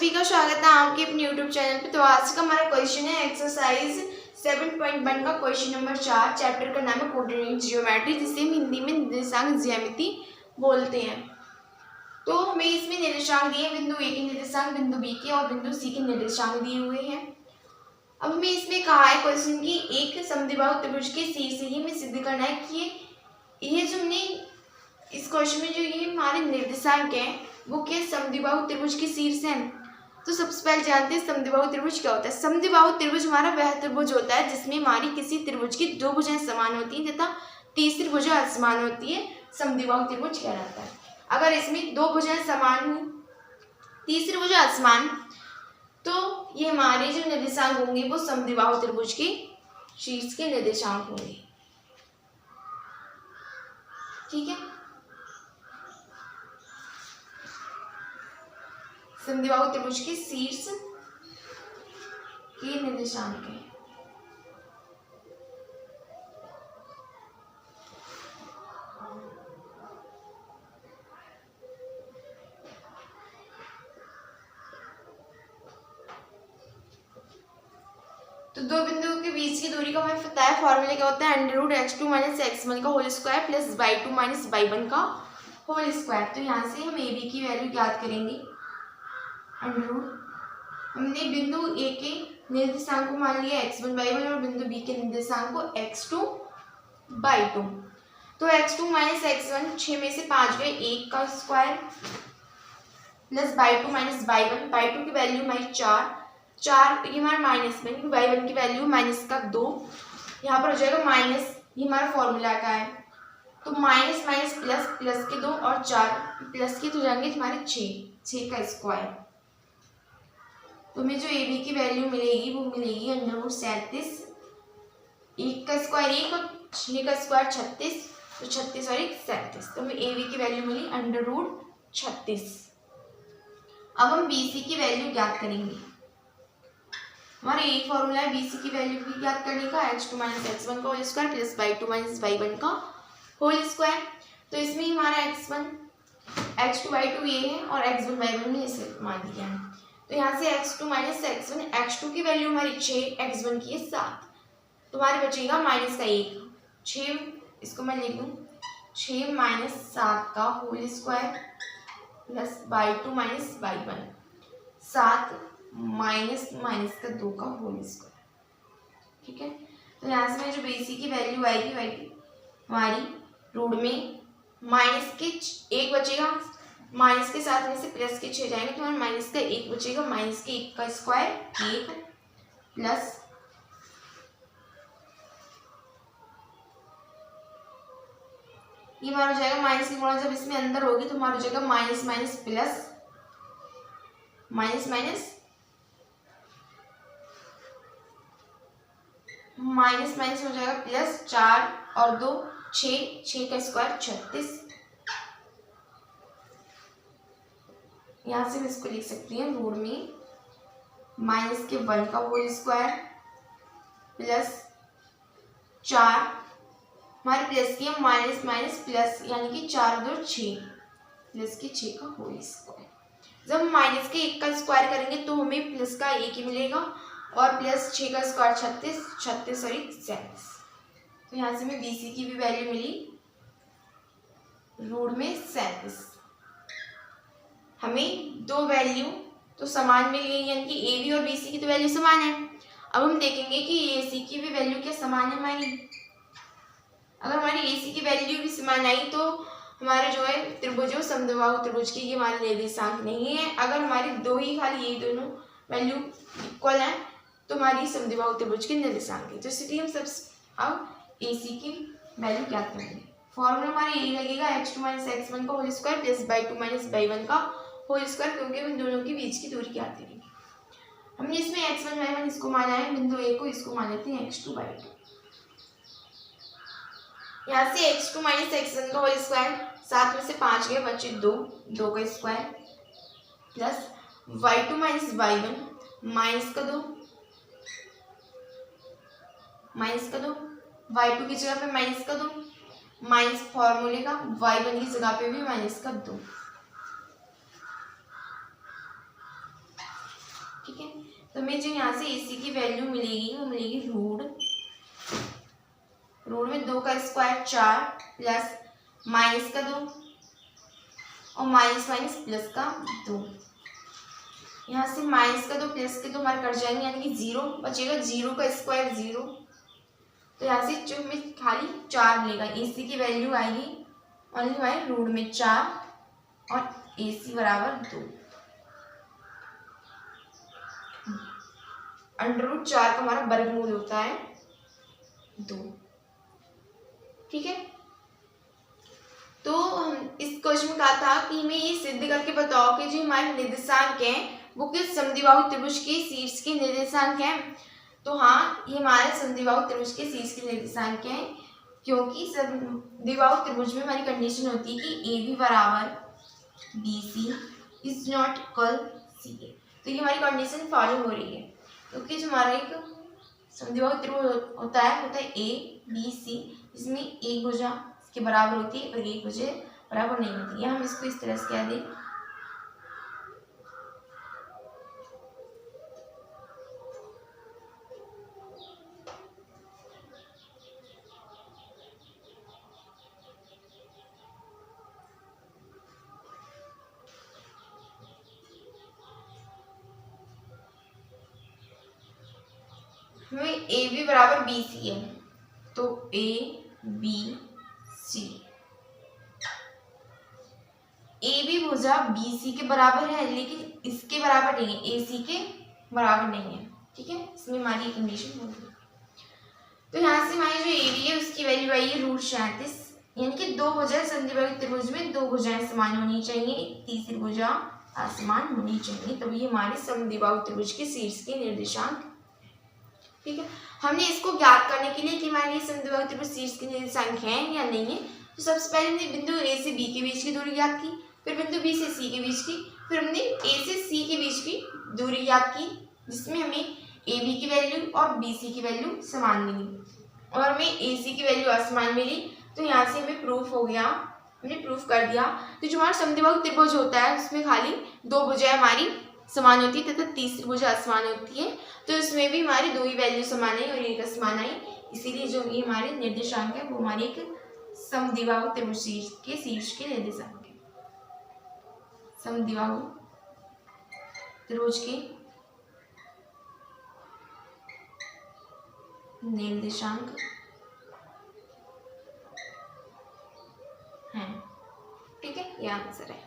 सभी का स्वागत है आपके अपने यूट्यूब चैनल पे। तो आज का हमारा क्वेश्चन है एक्सरसाइज 7.1 का क्वेश्चन नंबर 4। चैप्टर का नाम है कोऑर्डिनेट जियोमेट्री, जिसे हम हिंदी में निर्देशांक ज्यामिति बोलते हैं। तो हमें इसमें निर्देशांक दिए, बिंदु ए के निर्देशांक, बिंदु बी के और बिंदु सी के निर्देशांक दिए हुए हैं। अब हमें इसमें कहा है क्वेश्चन की एक समद्विबाहु त्रिभुज के शीर्ष से हमें सिद्ध करना है कि ये जो हमने इस क्वेश्चन में जो ये हमारे निर्देशांक है वो क्या समद्विबाहु त्रिभुज के शीर्ष है। तो सबसे पहले जानते हैं समद्विबाहु त्रिभुज क्या होता है। समद्विबाहु त्रिभुज हमारा वह त्रिभुज होता है जिसमें हमारी किसी त्रिभुज की दो भुजाएं समान होती हैं तथा तीसरी भुजा असमान होती है, समद्विबाहु त्रिभुज कहलाता है। अगर इसमें दो भुजाएं समान हुई, तीसरी भुजा असमान, तो ये हमारे जो निर्देशांक होंगे वो समद्विबाहु त्रिभुज के शीर्ष के निर्देशांक होंगे। ठीक है, समद्विबाहु त्रिभुज के शीर्ष के निर्देशांक है। तो दो बिंदुओं के बीच की दूरी का हमें पता है, फॉर्मूला क्या होता है, √x2 - x1 का whole square plus y2 - y1 का होल स्क्वायर। तो यहाँ से हम a b की वैल्यू ज्ञात करेंगे। हमने बिंदु ए के निर्देशांक को मान लिया x1 y1 और बिंदु बी के निर्देशांक को x2 y2। तो x2 - x1 6 में से 5 गए, 1 का square plus y2 - y1, y2 की वैल्यू हमारी 4 ये हमारा माइनस में, y1 की वैल्यू माइनस का 2, यहाँ पर हो जाएगा माइनस, ये हमारा फॉर्मूला का है। तो माइनस माइनस प्लस, प्लस के 2 और 4 प्लस के तो जाएंगे हमारे 6 का स्क्वायर। तो हमें जो ए बी की वैल्यू मिलेगी वो मिलेगी √37, 1 का स्क्वायर 1 और 6 का स्क्वायर 36, तो 36 और 1 37। तो हमें ए बी की वैल्यू मिली √36। अब हम बी सी की वैल्यू ज्ञात करेंगे। हमारा यही फॉर्मूला है बी सी की वैल्यू भी ज्ञात करने का, x2 - x1 का whole square plus y2 - y1 का होल स्क्वायर। तो इसमें हमारा x2 y2 ये है और x1 y1 ने इसे मान दिया है। तो यहाँ से x2 - x1, x2 की वैल्यू हमारी 6, x1 की है 7, तो हमारे बचेगा माइनस का 1, 6, इसको मैं लिख दूँ 6 - 7 का whole square plus y2 - y1, 7 minus का 2 का होल स्क्वायर। ठीक है, तो यहाँ से जो बेसी की वैल्यू आएगी हमारी रूट में माइनस के 1 बचेगा, माइनस के साथ में से प्लस के 6 जाएंगे तो हमारे माइनस का 1 बचेगा, माइनस के 1 का स्क्वायर 1 प्लस ये हमारा हो जाएगा माइनस की गुणा जब इसमें अंदर होगी तो हमारा हो जाएगा minus minus plus, minus minus minus minus हो जाएगा प्लस, 4 और 2 6 का स्क्वायर 36। यहाँ से हम इसको लिख सकते हैं रूट में माइनस के 1 का होल स्क्वायर प्लस 4, हमारे प्लस की माइनस माइनस प्लस, यानी कि 4 और 2 6 प्लस के 6 का होल स्क्वायर। जब हम माइनस के 1 का स्क्वायर करेंगे तो हमें प्लस का 1 ही मिलेगा और प्लस 6 का स्क्वायर 36 और 1 37। तो यहाँ से हमें बी सी की भी वैल्यू मिली रूट में 37। हमें दो वैल्यू तो समान मिल गई, यानी कि ए बी और बी सी की तो वैल्यू समान है। अब हम देखेंगे कि ए सी की भी वैल्यू क्या समान है हमारी। अगर हमारी ए सी की वैल्यू भी समान आई तो हमारे जो है त्रिभुज समद्विबाहु त्रिभुज की ये हमारे निर्देशांक नहीं है। अगर हमारी दो ही खाली ये दोनों वैल्यू इक्वल है तो हमारी समद्विबाहु त्रिभुज के निर्देशांक है। तो इसलिए हम सब अब ए सी की वैल्यू क्या करेंगे। फॉर्मूला हमारा यही लगेगा x2 - x1 का whole square plus y2 - y1 का होल स्क्वायर, क्योंकि इन दोनों के बीच की दूरी क्या करेंगे। हमने इसमें x1 y1 इसको माना है, बिंदु ए को, इसको मान लेते हैं x2 y2। यहाँ से x2 - x1 का होल स्क्वायर 7 में से 5 गए, बचे 2 का square plus y2 - y1 minus का 2 y2 की जगह पे माइनस का 2, माइनस फॉर्मूले का, y1 की जगह पे भी माइनस का 2। तो हमें जो यहाँ से AC की वैल्यू मिलेगी वो मिलेगी रूट में 2 का स्क्वायर 4 प्लस माइनस का 2 और माइनस माइनस प्लस का 2। यहाँ से माइनस का 2 प्लस के 2 हमारे कट जाएंगे, यानी कि 0 बचेगा। 0 का स्क्वायर 0, तो यहाँ से जो हमें खाली 4 मिलेगा। AC की वैल्यू आएगी ओनली हमारे रूट में 4 और AC बराबर 2। अंडर रूट 4 का हमारा वर्गमूल होता है 2। ठीक है, तो हम इस क्वेश्चन में कहा था कि हमें ये सिद्ध करके बताओ कि जो हमारे निर्देशांक हैं वो किस समद्विबाहु त्रिभुज के शीर्ष के निर्देशांक हैं। तो हाँ, ये हमारे समद्विबाहु त्रिभुज के शीर्ष के निर्देशांक हैं, क्योंकि समद्विबाहु त्रिभुज में हमारी कंडीशन होती है कि AB बराबर BC is not equal CA। तो ये हमारी कंडीशन फॉलो हो रही है, क्योंकि जो हमारा एक समद्विबाहु त्रिभुज होता है ABC, इसमें एक भुजा इसके बराबर होती है और एक भुजा बराबर नहीं होती है। हम इसको इस तरह से कह दें, हमें AB बराबर BC है, तो ABC AB भुजा BC के बराबर है, लेकिन इसके बराबर नहीं है, AC के बराबर नहीं है। ठीक है, इसमें हमारी कंडीशन होगी। तो यहाँ से हमारी जो AB है उसकी वैल्यू आई है रूट 37, यानी कि 2 भुजाएं समद्विबाहु त्रिभुज में 2 भुजाएं समान होनी चाहिए, एक तीसरी भुजा असमान होनी चाहिए, तभी ये हमारे समद्विबाहु त्रिभुज के शीर्ष के निर्देशांक। ठीक है, हमने इसको ज्ञात करने के लिए कि हमारे समद्विबाहु त्रिभुज शीर्ष के निर्देशांक हैं या नहीं है, तो सबसे पहले हमने बिंदु A से B के बीच की दूरी ज्ञात की, फिर बिंदु B से C के बीच की, फिर हमने A से C के बीच की दूरी ज्ञात की, जिसमें हमें AB की वैल्यू और BC की वैल्यू समान मिली और हमें AC की वैल्यू असमान मिली। तो यहाँ से हमें प्रूफ हो गया, हमने प्रूफ कर दिया। तो जो हमारा समद्विबाहु त्रिभुज होता है उसमें खाली 2 भुजाएं हमारी समान होती है तथा तीसरी भुजा असमान होती है, तो इसमें भी हमारी 2 ही वैल्यू समान आई और एक असमान आई, इसीलिए जो ये हमारे निर्देशांक है वो हमारे एक समद्विबाहु त्रिभुज के शीर्ष के निर्देशांक है। समद्विबाहु त्रिभुज के निर्देशांक हैं। ठीक है, ये आंसर है।